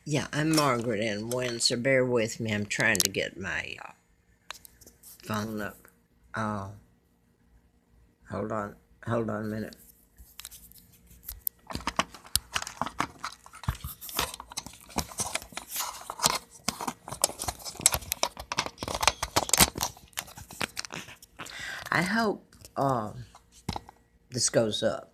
Yeah, I'm Margaret Windsor. Bear with me. I'm trying to get my phone up. Uh, hold on. Hold on a minute. I hope this goes up.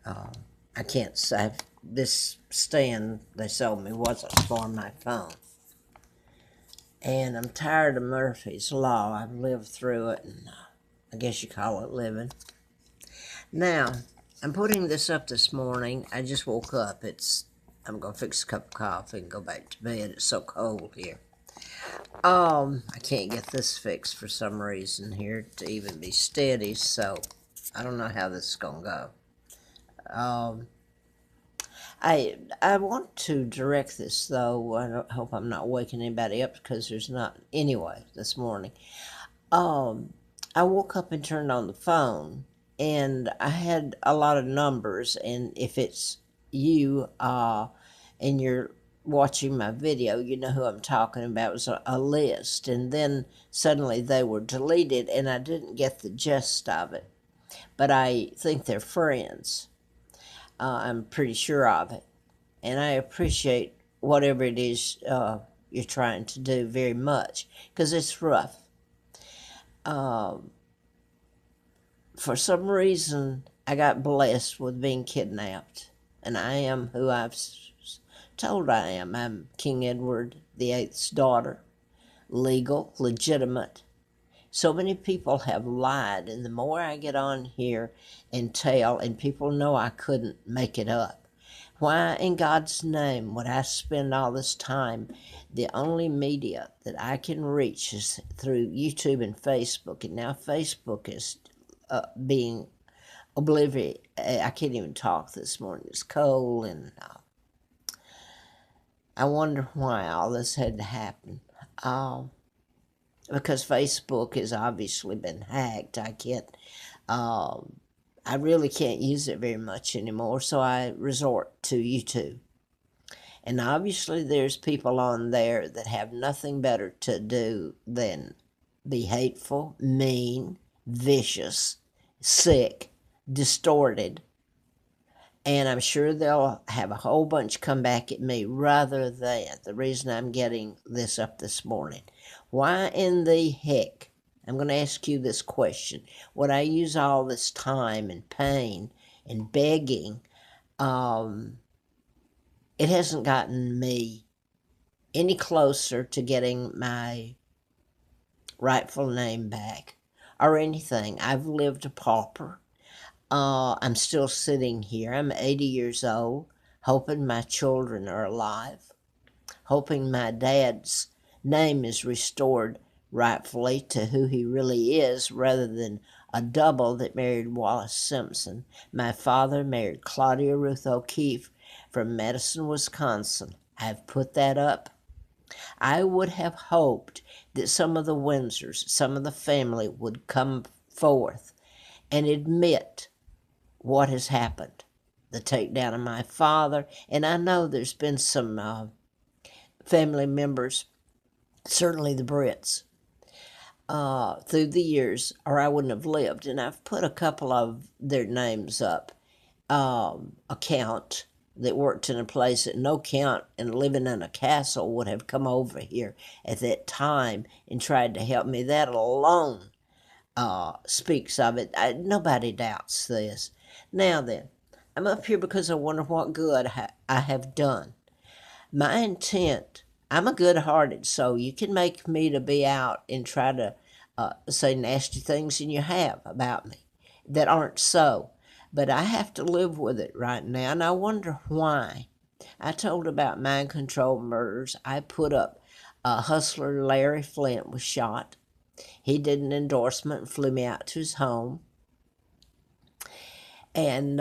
I can't say this stand they sold me wasn't for my phone. And I'm tired of Murphy's Law. I've lived through it, and I guess you call it living. Now, I'm putting this up this morning. I just woke up. I'm going to fix a cup of coffee and go back to bed. It's so cold here. I can't get this fixed for some reason here to even be steady, so I don't know how this is going to go. I want to direct this, though. I hope I'm not waking anybody up because there's not. Anyway, this morning, I woke up and turned on the phone, and I had a lot of numbers, and if it's you, and you're watching my video, you know who I'm talking about. It was a list, and then suddenly they were deleted, and I didn't get the gist of it. But I think they're friends. I'm pretty sure of it, and I appreciate whatever it is you're trying to do very much because it's rough. For some reason, I got blessed with being kidnapped, and I am who I've told I am. I'm King Edward VIII's daughter, legal, legitimate. So many people have lied, and the more I get on here and tell, and people know I couldn't make it up. Why in God's name would I spend all this time? The only media that I can reach is through YouTube and Facebook, and now Facebook is being oblivious. I can't even talk this morning. It's cold, and I wonder why all this had to happen. Because Facebook has obviously been hacked. I really can't use it very much anymore, so I resort to YouTube. And obviously there's people on there that have nothing better to do than be hateful, mean, vicious, sick, distorted. And I'm sure they'll have a whole bunch come back at me rather than the reason I'm getting this up this morning. Why in the heck, I'm going to ask you this question, would I use all this time and pain and begging? It hasn't gotten me any closer to getting my rightful name back or anything. I've lived a pauper. I'm still sitting here. I'm 80 years old, hoping my children are alive, hoping my dad's name is restored rightfully to who he really is rather than a double that married Wallace Simpson. My father married Claudia Ruth O'Keefe from Madison, Wisconsin. I've put that up. I would have hoped that some of the Windsors, some of the family would come forth and admit what has happened, the takedown of my father. And I know there's been some family members, certainly the Brits, through the years, or I wouldn't have lived. And I've put a couple of their names up. Account that worked in a place that no count and living in a castle would have come over here at that time and tried to help me. That alone speaks of it. Nobody doubts this. Now then, I'm up here because I wonder what good I have done. My intent, I'm a good-hearted soul. You can make me to be out and try to say nasty things, and you have about me that aren't so. But I have to live with it right now, and I wonder why. I told about mind control murders. I put up hustler Larry Flint was shot. He did an endorsement and flew me out to his home and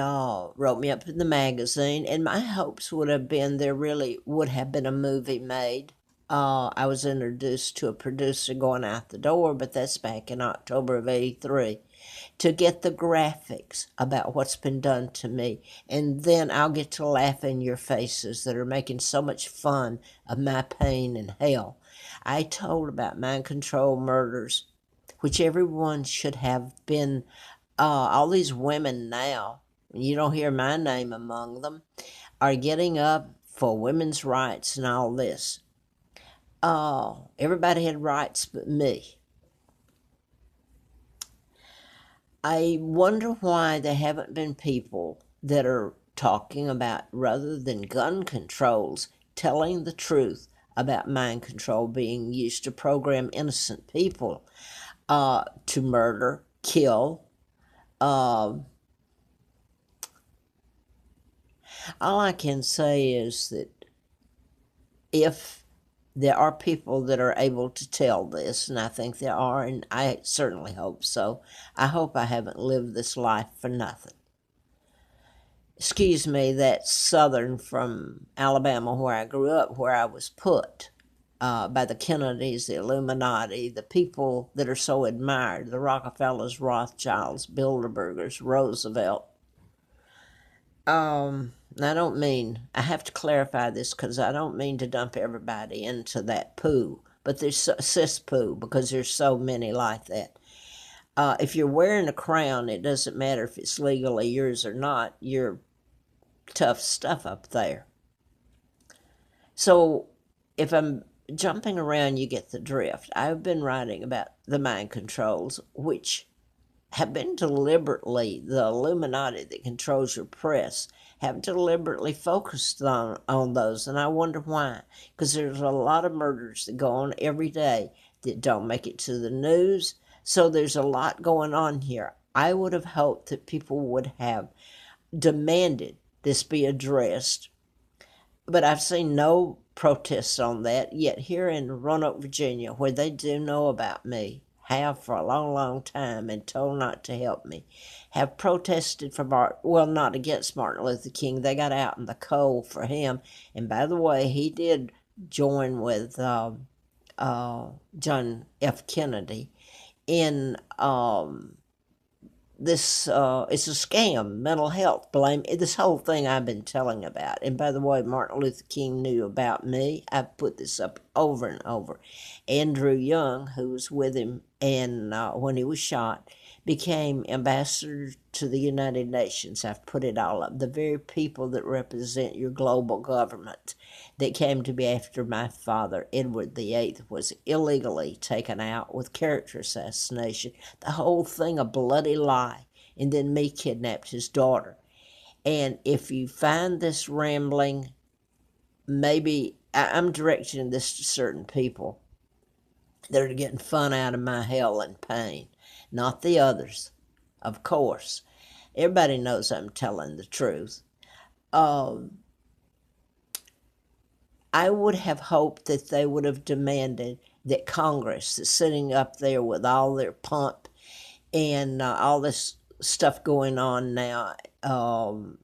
wrote me up in the magazine. And my hopes would have been there really would have been a movie made. I was introduced to a producer going out the door, but that's back in October of '83. to get the graphics about what's been done to me. And then I'll get to laugh in your faces that are making so much fun of my pain and hell. I told about mind control murders, which everyone should have been. All these women now, you don't hear my name among them, are getting up for women's rights and all this. Everybody had rights but me. I wonder why there haven't been people that are talking about, rather than gun controls, telling the truth about mind control being used to program innocent people to murder, kill. All I can say is that if there are people that are able to tell this, and I think there are, and I certainly hope so. I hope I haven't lived this life for nothing. Excuse me, that's Southern from Alabama, where I grew up, where I was put by the Kennedys, the Illuminati, the people that are so admired, the Rockefellers, Rothschilds, Bilderbergers, Roosevelt. I have to clarify this because I don't mean to dump everybody into that poo, but there's cesspoo because there's so many like that. If you're wearing a crown, it doesn't matter if it's legally yours or not. You're tough stuff up there. So if I'm jumping around, you get the drift. I've been writing about the mind controls, which have been deliberately, the Illuminati that controls your press, have deliberately focused on those. And I wonder why. Because there's a lot of murders that go on every day that don't make it to the news. So there's a lot going on here. I would have hoped that people would have demanded this be addressed. But I've seen no protests on that. Yet here in Roanoke, Virginia, where they do know about me, have for a long, long time and told not to help me, have protested for not against Martin Luther King. They got out in the cold for him. And by the way, he did join with John F. Kennedy in this it's a scam, mental health blame, this whole thing I've been telling about. And by the way, Martin Luther King knew about me. I've put this up over and over. Andrew Young, who was with him and when he was shot, became ambassador to the United Nations. I've put it all up. The very people that represent your global government that came to be after my father, Edward VIII, was illegally taken out with character assassination. The whole thing a bloody lie. And then me kidnapped his daughter. And if you find this rambling, maybe I'm directing this to certain people that are getting fun out of my hell and pain, not the others, of course. Everybody knows I'm telling the truth. I would have hoped that they would have demanded that Congress, that's sitting up there with all their pomp and all this stuff going on now,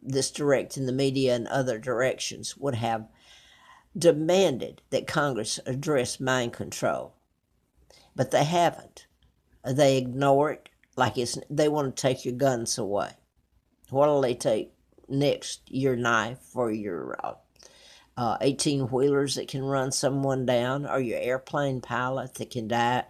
this directing the media in other directions, would have demanded that Congress address mind control. But they haven't. They ignore it like they want to take your guns away. What'll they take next? Your knife or your 18-wheelers that can run someone down, or your airplane pilot that can die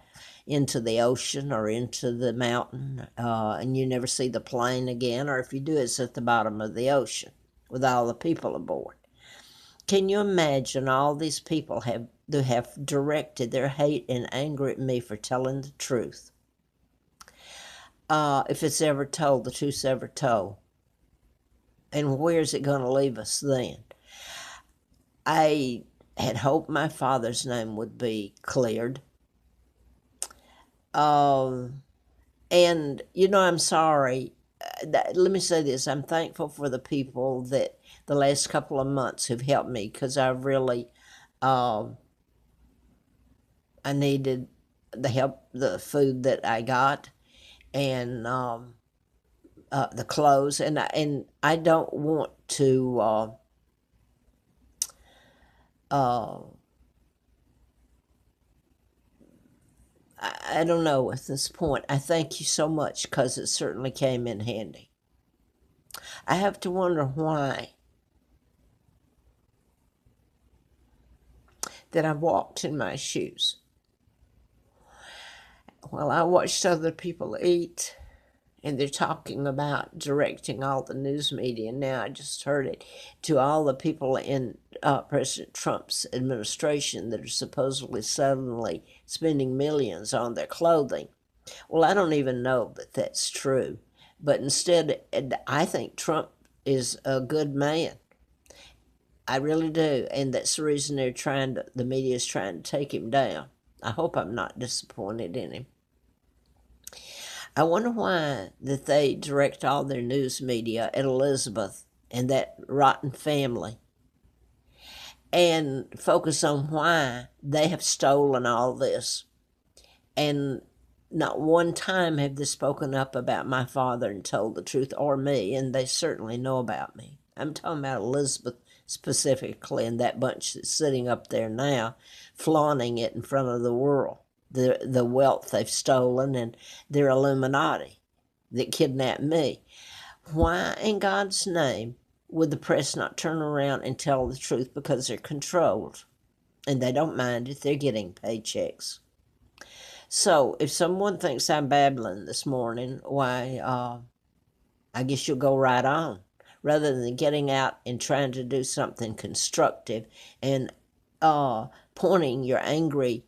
into the ocean or into the mountain, and you never see the plane again, or if you do, it's at the bottom of the ocean with all the people aboard. Can you imagine all these people have directed their hate and anger at me for telling the truth? If it's ever told, the truth's ever told. And where's it going to leave us then? I had hoped my father's name would be cleared. And, I'm sorry. Let me say this. I'm thankful for the people that the last couple of months have helped me, because I really, I needed the help, the food that I got, and the clothes. And I don't want to I don't know at this point. I thank you so much because it certainly came in handy. I have to wonder why that I walked in my shoes. Well, I watched other people eat, and they're talking about directing all the news media. Now I just heard it to all the people in President Trump's administration that are supposedly suddenly spending millions on their clothing. Well, I don't even know that that's true. But instead, I think Trump is a good man. I really do. And that's the reason the media is trying to take him down. I hope I'm not disappointed in him. I wonder why that they direct all their news media at Elizabeth and that rotten family and focus on why they have stolen all this. And not one time have they spoken up about my father and told the truth, or me, and they certainly know about me. I'm talking about Elizabeth specifically and that bunch that's sitting up there now, flaunting it in front of the world, the wealth they've stolen and their Illuminati that kidnapped me. Why in God's name would the press not turn around and tell the truth? Because they're controlled, and they don't mind if they're getting paychecks. So if someone thinks I'm babbling this morning, why, I guess you'll go right on, rather than getting out and trying to do something constructive and pointing your angry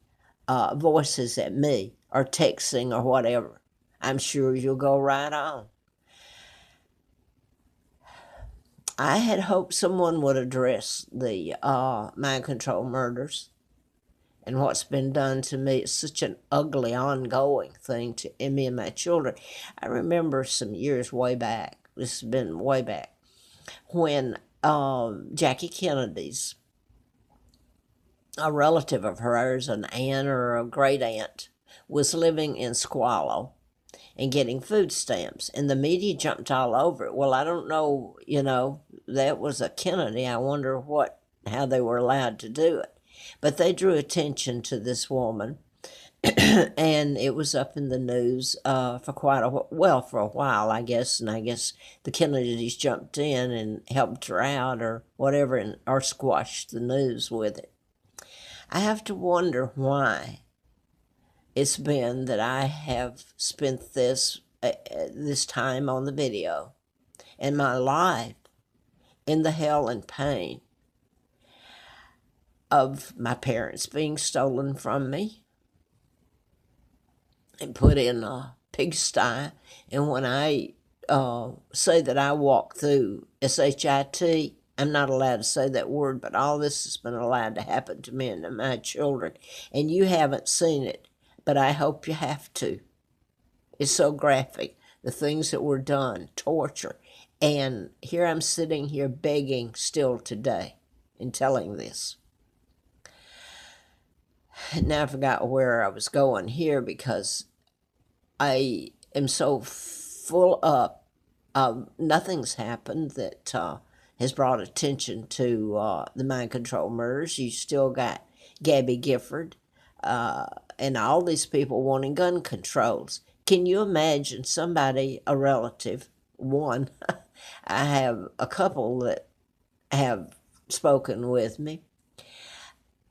voices at me or texting or whatever. I'm sure you'll go right on. I had hoped someone would address the mind control murders and what's been done to me. It's such an ugly, ongoing thing to me and my children. I remember some years way back, this has been way back, when Jackie Kennedy's, a relative of hers, an aunt or a great aunt, was living in squalor and getting food stamps, and the media jumped all over it. Well, I don't know, that was a Kennedy. I wonder how they were allowed to do it. But they drew attention to this woman, and it was up in the news for a while, I guess. And I guess the Kennedys jumped in and helped her out or whatever, or squashed the news with it. I have to wonder why it's been that I have spent this time on the video and my life in the hell and pain of my parents being stolen from me and put in a pigsty. And when I say that I walk through SHIT, I'm not allowed to say that word, but all this has been allowed to happen to me and to my children. And you haven't seen it, but I hope you have to. It's so graphic, the things that were done, torture. And here I'm sitting here begging still today and telling this. Now I forgot where I was going here because I am so full up. Nothing's happened that has brought attention to the mind control murders. You still got Gabby Gifford and all these people wanting gun controls. Can you imagine somebody, a relative, one, I have a couple that have spoken with me,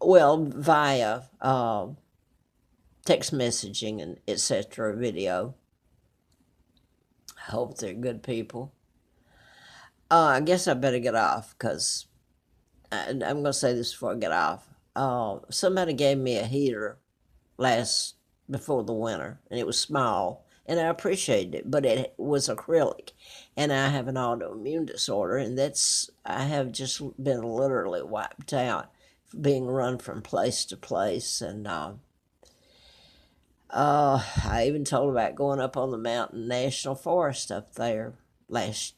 well, via text messaging and etc. video. I hope they're good people. I guess I better get off because I'm going to say this before I get off. Somebody gave me a heater before the winter, and it was small, and I appreciated it, but it was acrylic, and I have an autoimmune disorder, and I have just been literally wiped out, being run from place to place. And I even told about going up on the Mountain National Forest up there last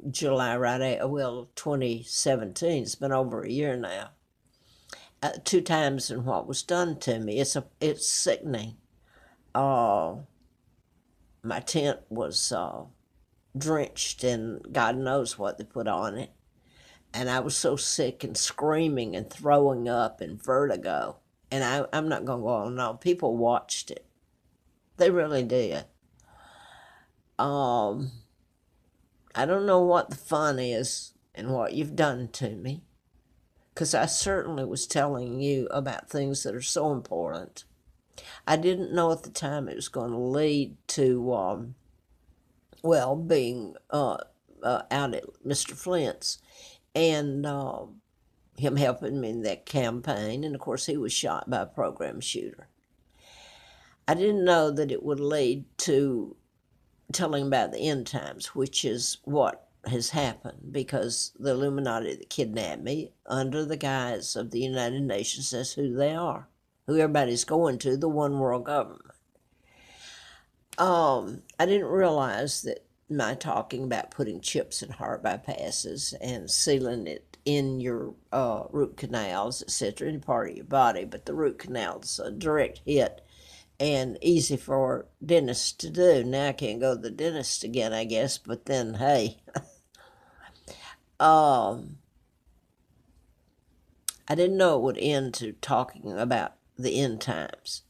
July, 2017. It's been over a year now. 2 times in what was done to me. It's sickening. My tent was drenched in God knows what they put on it. And I was so sick and screaming and throwing up and vertigo. And I'm not going to go on. No, people watched it. They really did. Um, I don't know what the fun is in what you've done to me, because I certainly was telling you about things that are so important. I didn't know at the time it was going to lead to, well, being out at Mr. Flint's and him helping me in that campaign. And of course, he was shot by a program shooter. I didn't know that it would lead to telling about the end times, which is what has happened, because the Illuminati that kidnapped me under the guise of the United Nations, that's who they are, who everybody's going to, the one world government. I didn't realize that my talking about putting chips in heart bypasses and sealing it in your root canals, etc., any part of your body, but the root canal's a direct hit and easy for dentists to do. Now I can't go to the dentist again, I guess, but then, hey, I didn't know it would end to talking about the end times.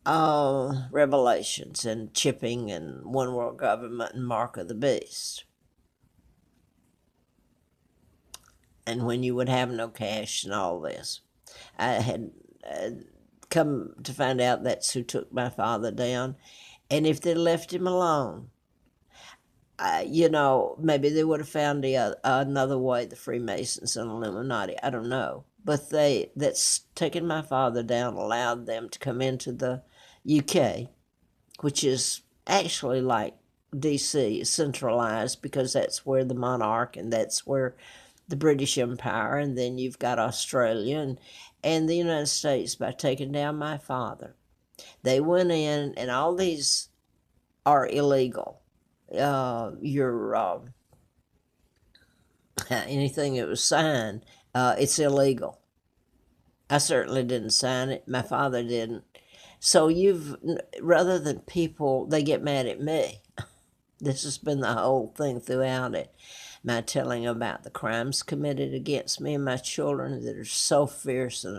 Revelations and chipping and one world government and mark of the beast. And when you would have no cash and all this. I had come to find out that's who took my father down. And if they'd left him alone, maybe they would have found another way, the Freemasons and Illuminati. I don't know. But that's taken my father down, allowed them to come into the UK, which is actually like DC, centralized, because that's where the monarch and that's where the British Empire, and then you've got Australia and the United States by taking down my father. They went in, and all these are illegal. Anything that was signed, it's illegal. I certainly didn't sign it. My father didn't. So rather than people, they get mad at me. This has been the whole thing throughout it. My telling about the crimes committed against me and my children that are so fierce and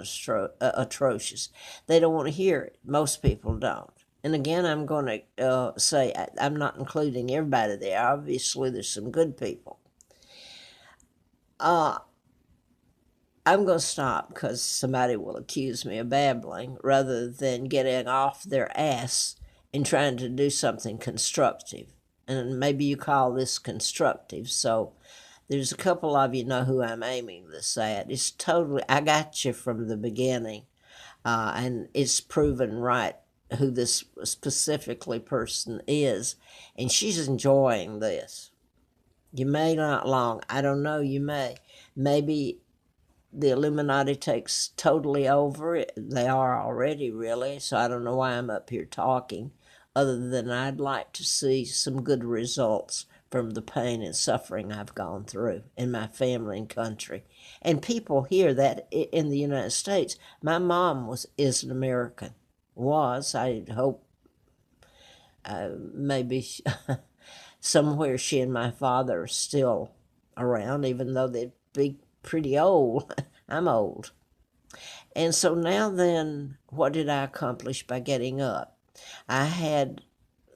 atrocious. They don't want to hear it. Most people don't. And again, I'm going to say I'm not including everybody there. Obviously, there's some good people. I'm going to stop because somebody will accuse me of babbling rather than getting off their ass and trying to do something constructive. And maybe you call this constructive. So there's a couple of you know who I'm aiming this at. It's totally, I got you from the beginning. And it's proven right who this specifically person is. And she's enjoying this. You may not long. I don't know. You may. Maybe the Illuminati takes totally over it. They are already, really. So I don't know why I'm up here talking, other than I'd like to see some good results from the pain and suffering I've gone through in my family and country. And people hear that in the United States. My mom is an American. Was. I hope maybe somewhere she and my father are still around, even though they'd be pretty old. I'm old. And so now then, what did I accomplish by getting up? I had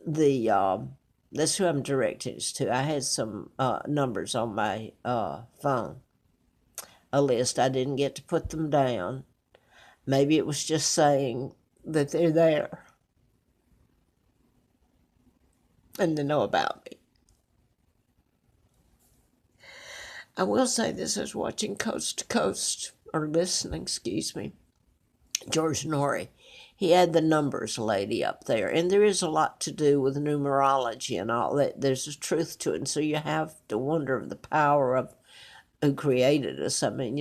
that's who I'm directing this to. I had some numbers on my phone, a list. I didn't get to put them down. Maybe it was just saying that they're there and they know about me. I will say this as watching Coast to Coast, or listening, excuse me, George Norrie. He had the numbers lady up there, and there is a lot to do with numerology and all that. There's a truth to it, and so you have to wonder of the power of who created us. I mean,